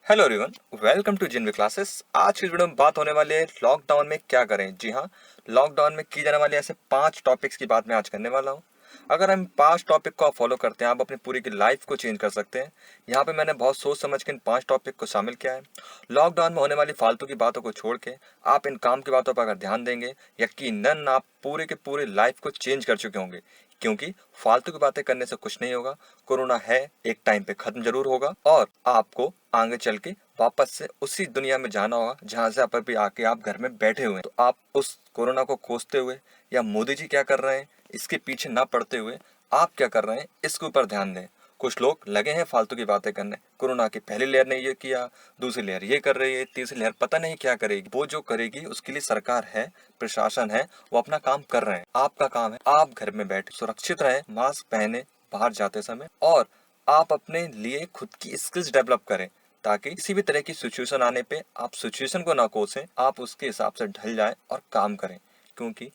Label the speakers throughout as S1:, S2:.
S1: Hello everyone, welcome to जिन classes. आज की वीडियो में बात होने वाली है लॉकडाउन में क्या करें। जी हाँ, लॉकडाउन में की जाने वाली ऐसे 5 टॉपिक्स की बात मैं आज करने वाला हूँ। अगर हम 5 टॉपिक को आप फॉलो करते हैं, आप अपनी पूरी की लाइफ को चेंज कर सकते हैं। यहाँ पे मैंने बहुत सोच समझ के इन 5 टॉपिक को शामिल किया है। लॉकडाउन में होने वाली फालतू की बातों को छोड़ के आप इन काम की बातों पर अगर ध्यान देंगे, यकीनन आप पूरे के पूरे लाइफ को चेंज कर चुके होंगे। क्योंकि फालतू की बातें करने से कुछ नहीं होगा। कोरोना है, एक टाइम पे खत्म जरूर होगा और आपको आगे चल के वापस से उसी दुनिया में जाना होगा जहां से आप अभी आके आप घर में बैठे हुए हैं। तो आप उस कोरोना को खोजते हुए या मोदी जी क्या कर रहे हैं इसके पीछे ना पड़ते हुए आप क्या कर रहे हैं इसके ऊपर ध्यान दें। कुछ लोग लगे हैं फालतू की बातें करने। कोरोना की पहली लहर ने ये किया, दूसरी लहर ये कर रही है, तीसरी लहर पता नहीं क्या करेगी। वो जो करेगी उसके लिए सरकार है, प्रशासन है, वो अपना काम कर रहे हैं। आपका काम है आप घर में बैठे सुरक्षित रहें, मास्क पहने बाहर जाते समय, और आप अपने लिए खुद की स्किल्स डेवलप करें ताकि किसी भी तरह की सिचुएशन आने पे आप सिचुएशन को ना कोसें, आप उसके हिसाब से ढल जाएं और काम करें। क्योंकि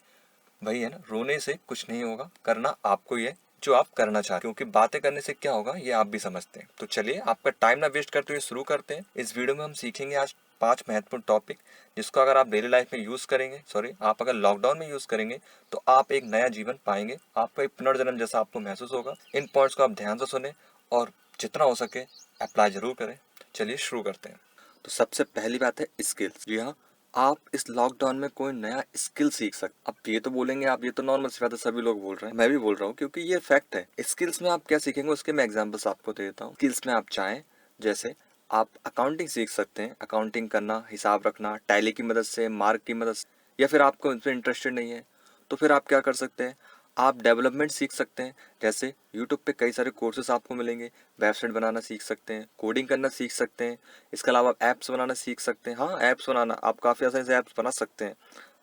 S1: वही है ना, रोने से कुछ नहीं होगा, करना आपको ही है जो आप करना चाहते हैं। क्योंकि बातें करने से क्या होगा ये आप भी समझते हैं। तो चलिए आपका टाइम ना वेस्ट करते हुए शुरू करते हैं। इस वीडियो में हम सीखेंगे आज 5 महत्वपूर्ण टॉपिक, जिसको अगर आप डेली लाइफ में यूज करेंगे, आप अगर लॉकडाउन में यूज करेंगे तो आप एक नया जीवन पाएंगे। आपका एक पुनर्जन्म जैसा आपको महसूस होगा। इन पॉइंट्स को आप ध्यान से सुने और जितना हो सके अप्लाई जरूर करें। चलिए शुरू करते हैं। तो सबसे पहली बात है स्किल्स। जी हाँ, आप इस लॉकडाउन में कोई नया स्किल सीख सकते। अब ये तो बोलेंगे आप, ये तो नॉर्मल सी बात है, सभी लोग बोल रहे हैं, मैं भी बोल रहा हूँ, क्योंकि ये फैक्ट है। स्किल्स में आप क्या सीखेंगे उसके मैं एग्जांपल्स आपको दे देता हूँ। स्किल्स में आप चाहें, जैसे आप अकाउंटिंग सीख सकते हैं, अकाउंटिंग करना, हिसाब रखना, टैली की मदद से, मार्क की मदद से। या फिर आपको इसमें इंटरेस्टेड नहीं है तो फिर आप क्या कर सकते हैं, आप डेवलपमेंट सीख सकते हैं। जैसे यूट्यूब पे कई सारे कोर्सेस आपको मिलेंगे। वेबसाइट बनाना सीख सकते हैं, कोडिंग करना सीख सकते हैं। इसके अलावा आप ऐप्स बनाना सीख सकते हैं। हाँ, ऐप्स बनाना आप काफ़ी आसानी से ऐप्स बना सकते हैं।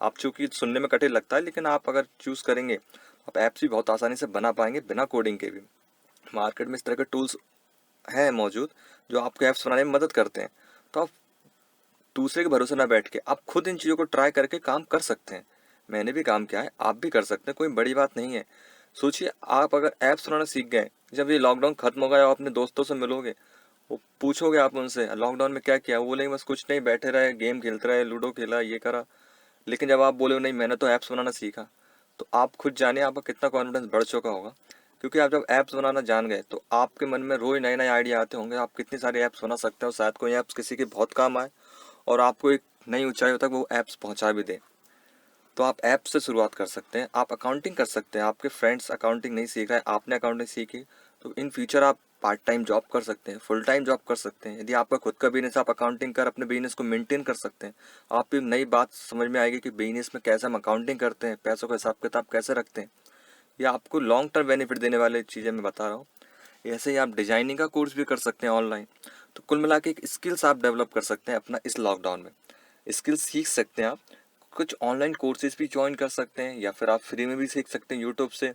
S1: आप चूंकि सुनने में कठिन लगता है, लेकिन आप अगर चूज़ करेंगे आप ऐप्स भी बहुत आसानी से बना पाएंगे बिना कोडिंग के भी। मार्केट में इस तरह के टूल्स हैं मौजूद जो आपको ऐप्स बनाने में मदद करते हैं। तो आप दूसरे के भरोसे ना बैठ के आप खुद इन चीज़ों को ट्राई करके काम कर सकते हैं। मैंने भी काम किया है, आप भी कर सकते हैं, कोई बड़ी बात नहीं है। सोचिए, आप अगर ऐप्स बनाना सीख गए, जब ये लॉकडाउन खत्म होगा आप अपने दोस्तों से मिलोगे, वो पूछोगे आप उनसे लॉकडाउन में क्या किया, वो बोलेंगे बस कुछ नहीं, बैठे रहे, गेम खेलते रहे, लूडो खेला, ये करा। लेकिन जब आप बोले नहीं मैंने तो ऐप्स बनाना सीखा, तो आप खुद जानिए आपका कितना कॉन्फिडेंस बढ़ चुका होगा। क्योंकि आप जब ऐप्स बनाना जान गए तो आपके मन में रोज नए नए आइडिया आते होंगे, आप कितनी सारी ऐप्स बना सकते हो। शायद कोई ऐप्स किसी के बहुत काम आए और आपको एक नई ऊंचाई तक वो ऐप्स पहुंचा भी दे। तो आप ऐप से शुरुआत कर सकते हैं। आप अकाउंटिंग कर सकते हैं। आपके फ्रेंड्स अकाउंटिंग नहीं सीख रहे हैं, आपने अकाउंटिंग सीखी, तो इन फ्यूचर आप पार्ट टाइम जॉब कर सकते हैं, फुल टाइम जॉब कर सकते हैं। यदि आपका खुद का बिजनेस, आप अकाउंटिंग कर अपने बिजनेस को मेंटेन कर सकते हैं। आपको एक नई बात समझ में आएगी कि बिजनेस में कैसे हम अकाउंटिंग करते हैं, पैसों का हिसाब किताब कैसे रखते हैं। ये आपको लॉन्ग टर्म बेनिफिट देने वाली चीज़ें मैं बता रहा हूँ। ऐसे ही आप डिजाइनिंग का कोर्स भी कर सकते हैं ऑनलाइन। तो कुल मिला के एक स्किल्स आप डेवलप कर सकते हैं अपना इस लॉकडाउन में। स्किल्स सीख सकते हैं आप, कुछ ऑनलाइन कोर्सेज भी ज्वाइन कर सकते हैं, या फिर आप फ्री में भी सीख सकते हैं यूट्यूब से।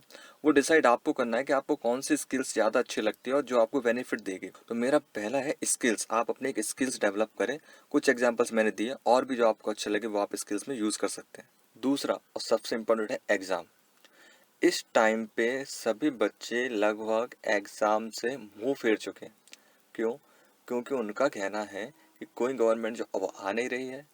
S1: वो डिसाइड आपको करना है कि आपको कौन सी स्किल्स ज़्यादा अच्छी लगती है और जो आपको बेनिफिट देगी। तो मेरा पहला है स्किल्स, आप अपने एक स्किल्स डेवलप करें। कुछ एग्जांपल्स मैंने दिए, और भी जो आपको अच्छे लगे वो आप स्किल्स में यूज़ कर सकते हैं। दूसरा और सबसे इम्पोर्टेंट है एग्ज़ाम। इस टाइम पे सभी बच्चे लगभग एग्ज़ाम से मुंह फेर चुके हैं। क्यों? क्योंकि उनका कहना है कि कोई गवर्नमेंट जॉब अब आ नहीं रही है।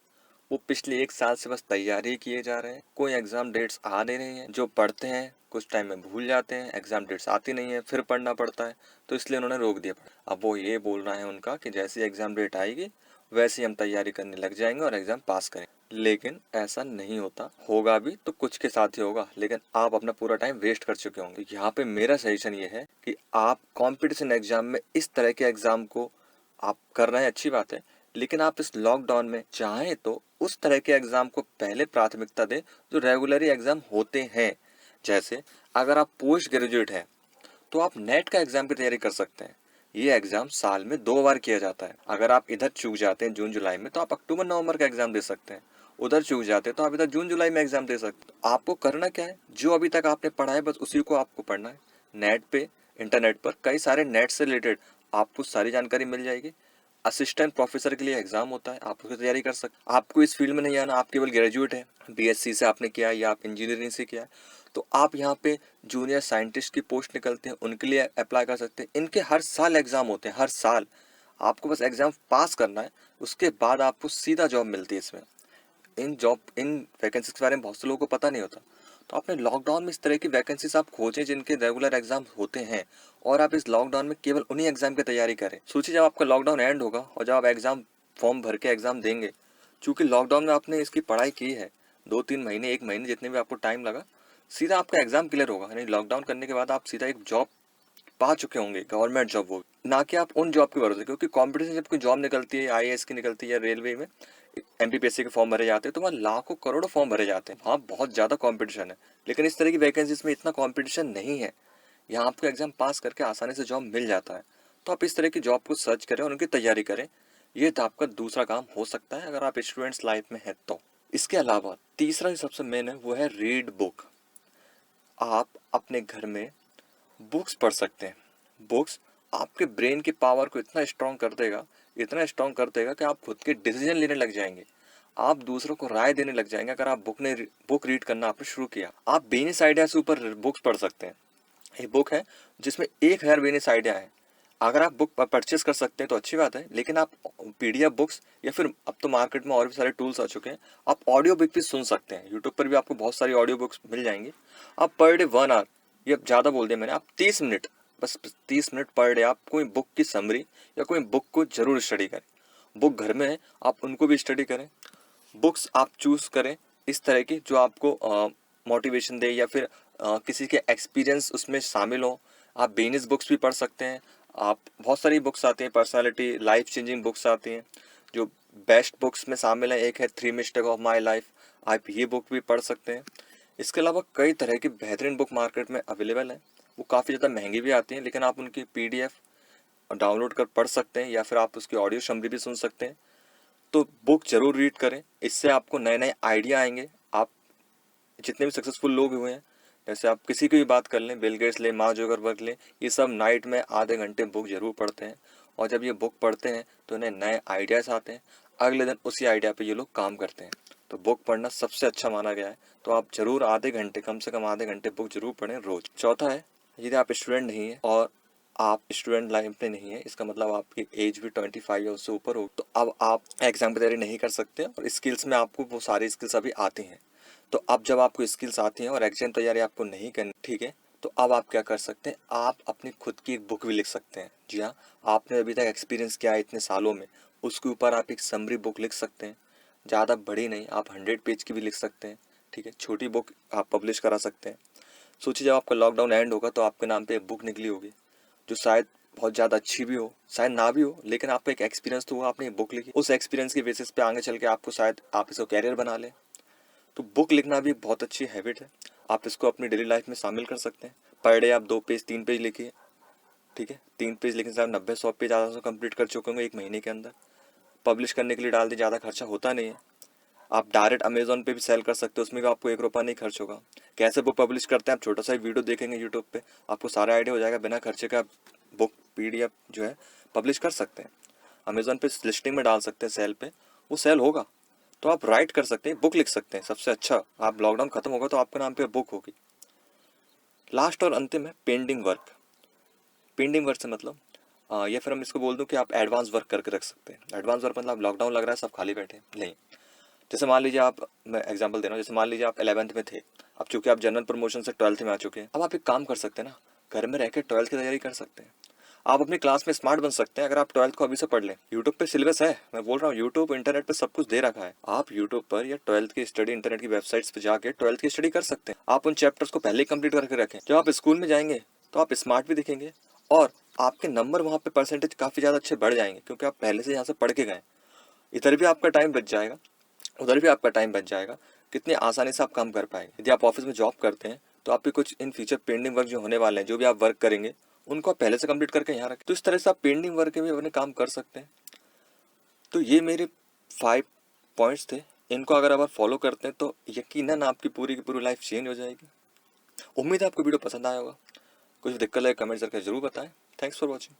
S1: वो पिछले 1 साल से बस तैयारी किए जा रहे हैं, कोई एग्जाम डेट्स आ नहीं रही हैं। जो पढ़ते हैं कुछ टाइम में भूल जाते हैं, एग्जाम डेट्स आती नहीं है, फिर पढ़ना पड़ता है। तो इसलिए उन्होंने रोक दिया। अब वो ये बोलना है उनका कि जैसी एग्जाम डेट आएगी वैसे ही हम तैयारी करने लग जाएंगे और एग्जाम पास करेंगे। लेकिन ऐसा नहीं होता, होगा भी तो कुछ के साथ ही होगा, लेकिन आप अपना पूरा टाइम वेस्ट कर चुके होंगे। यहाँ पे मेरा सजेशन ये है कि आप कंपटीशन एग्जाम में इस तरह के एग्जाम को आप कर रहे हैं, अच्छी बात है, लेकिन आप इस लॉकडाउन में चाहें तो उस तरह के एग्जाम को पहले प्राथमिकता दें जो रेगुलरली एग्जाम होते हैं। जैसे अगर आप पोस्ट ग्रेजुएट हैं तो आप नेट का एग्जाम की तैयारी कर सकते हैं। ये एग्जाम साल में 2 बार किया जाता है। अगर आप इधर चूक जाते हैं जून जुलाई में तो आप अक्टूबर नवंबर का एग्जाम दे सकते हैं। उधर चूक जाते हैं तो आप इधर जून जुलाई में एग्जाम दे सकते हैं। तो आपको करना क्या है, जो अभी तक आपने पढ़ा है बस उसी को आपको पढ़ना है। नेट पे, इंटरनेट पर कई सारे नेट से रिलेटेड आपको सारी जानकारी मिल जाएगी। असिस्टेंट प्रोफेसर के लिए एग्जाम होता है, आप उसकी तैयारी कर सकते हैं। आपको इस फील्ड में नहीं आना, आप केवल ग्रेजुएट है, बीएससी से आपने किया है या आप इंजीनियरिंग से किया है, तो आप यहाँ पे जूनियर साइंटिस्ट की पोस्ट निकलते हैं, उनके लिए अप्लाई कर सकते हैं। इनके हर साल एग्जाम होते हैं, हर साल। आपको बस एग्ज़ाम पास करना है, उसके बाद आपको सीधा जॉब मिलती है इसमें। इन वैकेंसीज़ के बारे में बहुत से लोगों को पता नहीं होता। तो आपने लॉकडाउन में इस तरह की वैकेंसीज़ आप खोजें जिनके रेगुलर एग्ज़ाम होते हैं और आप इस लॉकडाउन में केवल उन्हीं एग्ज़ाम की तैयारी करें। सोचिए जब आपका लॉकडाउन एंड होगा और जब आप एग्ज़ाम फॉर्म भर के एग्ज़ाम देंगे, चूँकि लॉकडाउन में आपने इसकी पढ़ाई की है, 2-3 महीने, 1 महीने जितने भी आपको टाइम लगा, सीधा आपका एग्ज़ाम क्लियर होगा। यानी लॉकडाउन करने के बाद आप सीधा एक जॉब पा चुके होंगे, गवर्नमेंट जॉब वो, ना कि आप उन जॉब के भरोसे, क्योंकि कंपटीशन जब कोई जॉब निकलती है, आईएएस की निकलती है या रेलवे में एमपीपीएससी के फॉर्म भरे जाते हैं, तो वहाँ लाखों करोड़ों फॉर्म भरे जाते हैं, वहाँ बहुत ज़्यादा कंपटीशन है। लेकिन इस तरह की वैकेंसीज में इतना कंपटीशन नहीं है, यहाँ आपको एग्जाम पास करके आसानी से जॉब मिल जाता है। तो आप इस तरह की जॉब को सर्च करें और उनकी तैयारी करें, ये तो आपका दूसरा काम हो सकता है अगर आप स्टूडेंट्स लाइफ में हैं तो। इसके अलावा तीसरा जो सबसे मेन है वो है रीड बुक। आप अपने घर में बुक्स पढ़ सकते हैं। बुक्स आपके ब्रेन की पावर को इतना स्ट्रॉन्ग कर देगा, इतना स्ट्रॉन्ग कर देगा कि आप खुद के डिसीजन लेने लग जाएंगे, आप दूसरों को राय देने लग जाएंगे। अगर आप बुक रीड करना आपने शुरू किया, आप बिजनेस आइडिया से ऊपर बुक्स पढ़ सकते हैं। ये बुक है जिसमें 1000 बिजनेस आइडिया है। अगर आप बुक परचेज कर सकते हैं तो अच्छी बात है, लेकिन आप पीडीएफ बुक्स या फिर अब तो मार्केट में और भी सारे टूल्स आ चुके हैं, आप ऑडियो बुक भी सुन सकते हैं। यूट्यूब पर भी आपको बहुत सारी ऑडियो बुक्स मिल जाएंगी। आप पर डे 1 आवर, ये ज़्यादा बोल दिया मैंने, आप 30 मिनट, बस 30 मिनट पर डे आप कोई बुक की समरी या कोई बुक को जरूर स्टडी करें। बुक घर में है, आप उनको भी स्टडी करें। बुक्स आप चूज करें इस तरह की जो आपको मोटिवेशन दे या फिर किसी के एक्सपीरियंस उसमें शामिल हो। आप बिजनेस बुक्स भी पढ़ सकते हैं। आप बहुत सारी बुक्स आती हैं, पर्सनालिटी लाइफ चेंजिंग बुक्स आती हैं जो बेस्ट बुक्स में शामिल है। एक है 3 मिस्टेक ऑफ माई लाइफ, आप ये बुक भी पढ़ सकते हैं। इसके अलावा कई तरह की बेहतरीन बुक मार्केट में अवेलेबल है। वो काफ़ी ज़्यादा महंगी भी आती हैं, लेकिन आप उनकी पीडीएफ डाउनलोड कर पढ़ सकते हैं या फिर आप उसकी ऑडियो समरी भी सुन सकते हैं। तो बुक जरूर रीड करें, इससे आपको नए नए आइडिया आएंगे। आप जितने भी सक्सेसफुल लोग हुए हैं, जैसे आप किसी की भी बात कर लें, बिल गेट्स लें, मार्क जुकरबर्ग लें, ये सब नाइट में आधे घंटे बुक जरूर पढ़ते हैं। और जब ये बुक पढ़ते हैं तो इन्हें नए आइडियाज़ आते हैं, अगले दिन उसी आइडिया पे ये लोग काम करते हैं। तो बुक पढ़ना सबसे अच्छा माना गया है। तो आप जरूर आधे घंटे, कम से कम आधे घंटे बुक जरूर पढ़ें रोज। चौथा है, यदि आप स्टूडेंट नहीं है और आप स्टूडेंट लाइफ में नहीं है, इसका मतलब आपकी एज भी 25 या उससे ऊपर हो, तो अब आप एग्जाम की तैयारी नहीं कर सकते और स्किल्स में आपको वो सारी स्किल्स अभी आती हैं। तो अब जब आपको स्किल्स आती हैं और एग्जाम तैयारी आपको नहीं करनी, ठीक है, तो अब आप क्या कर सकते हैं, आप अपनी खुद की एक बुक भी लिख सकते हैं। जी हाँ, आपने अभी तक एक्सपीरियंस किया है इतने सालों में, उसके ऊपर आप एक समरी बुक लिख सकते हैं। ज़्यादा बड़ी नहीं, आप 100 पेज की भी लिख सकते हैं। ठीक है, छोटी बुक आप पब्लिश करा सकते हैं। सोचिए जब आपका लॉकडाउन एंड होगा तो आपके नाम पे एक बुक निकली होगी जो शायद बहुत ज़्यादा अच्छी भी हो, शायद ना भी हो, लेकिन आपका एक एक्सपीरियंस तो हुआ, आपने एक बुक लिखी, उस एक्सपीरियंस के बेसिस पे आगे चल के आपको शायद आप इसको कैरियर बना लें। तो बुक लिखना भी बहुत अच्छी हैबिट है, आप इसको अपनी डेली लाइफ में शामिल कर सकते हैं। पर डे आप 2 पेज 3 पेज लिखिए। ठीक है, 3 पेज लिखने से आप 90-100 पेज आराम से कंप्लीट कर चुके होंगे 1 महीने के अंदर। पब्लिश करने के लिए डाल दी, ज़्यादा खर्चा होता नहीं है। आप डायरेक्ट अमेजोन पे भी सेल कर सकते हो, उसमें भी आपको 1 रुपया नहीं खर्च होगा। कैसे बुक पब्लिश करते हैं, आप छोटा सा वीडियो देखेंगे यूट्यूब पे, आपको सारा आइडिया हो जाएगा। बिना खर्चे का बुक पीडीएफ जो है पब्लिश कर सकते हैं। अमेजोन पे लिस्टिंग में डाल सकते हैं, सेल पे, वो सेल होगा। तो आप राइट कर सकते हैं, बुक लिख सकते हैं। सबसे अच्छा, आप लॉकडाउन खत्म होगा तो आपके नाम पे बुक होगी। लास्ट और अंतिम है पेंडिंग वर्क। पेंडिंग वर्क से मतलब या फिर हम इसको बोल दूं कि आप एडवांस वर्क करके रख सकते हैं। एडवांस वर्क मतलब लॉकडाउन लग रहा है सब खाली बैठे हैं, नहीं। जैसे मान लीजिए आप, मैं एग्जांपल दे रहा हूँ, जैसे मान लीजिए आप 11th में थे, अब चूंकि आप जनरल प्रमोशन से 12th में आ चुके हैं, अब आप एक काम कर सकते हैं ना, घर में रह के 12th की तैयारी कर सकते हैं। आप अपनी क्लास में स्मार्ट बन सकते हैं अगर आप 12th को अभी से पढ़ लें। यूट्यूब पे सिलेबस है, मैं बोल रहा हूँ, यूट्यूब इंटरनेट पे सब कुछ दे रखा है। आप यूट्यूब पर या 12th की स्टडी इंटरनेट की वेबसाइट्स पे जाके 12th की स्टडी कर सकते हैं। आप उन चैप्टर्स को पहले ही कंप्लीट करके रखें। जब आप स्कूल में जाएंगे तो आप स्मार्ट भी दिखेंगे और आपके नंबर वहाँ पे परसेंटेज काफ़ी ज़्यादा अच्छे बढ़ जाएंगे, क्योंकि आप पहले से यहाँ से पढ़ के गए। इधर भी आपका टाइम बच जाएगा, उधर भी आपका टाइम बच जाएगा। कितनी आसानी से आप काम कर पाएंगे। यदि आप ऑफिस में जॉब करते हैं तो आपके कुछ इन फ्यूचर पेंडिंग वर्क जो होने वाले हैं, जो भी आप वर्क करेंगे, उनको आप पहले से कंप्लीट करके यहाँ रखें। तो इस तरह से आप पेंडिंग वर्क में भी अपने काम कर सकते हैं। तो ये मेरे 5 पॉइंट्स थे। इनको अगर आप फॉलो करते हैं तो यकीनन आपकी पूरी की पूरी लाइफ चेंज हो जाएगी। उम्मीद है आपको वीडियो पसंद आया होगा। कुछ दिक्कत लगे कमेंट करके जरूर बताएं। Thanks for watching.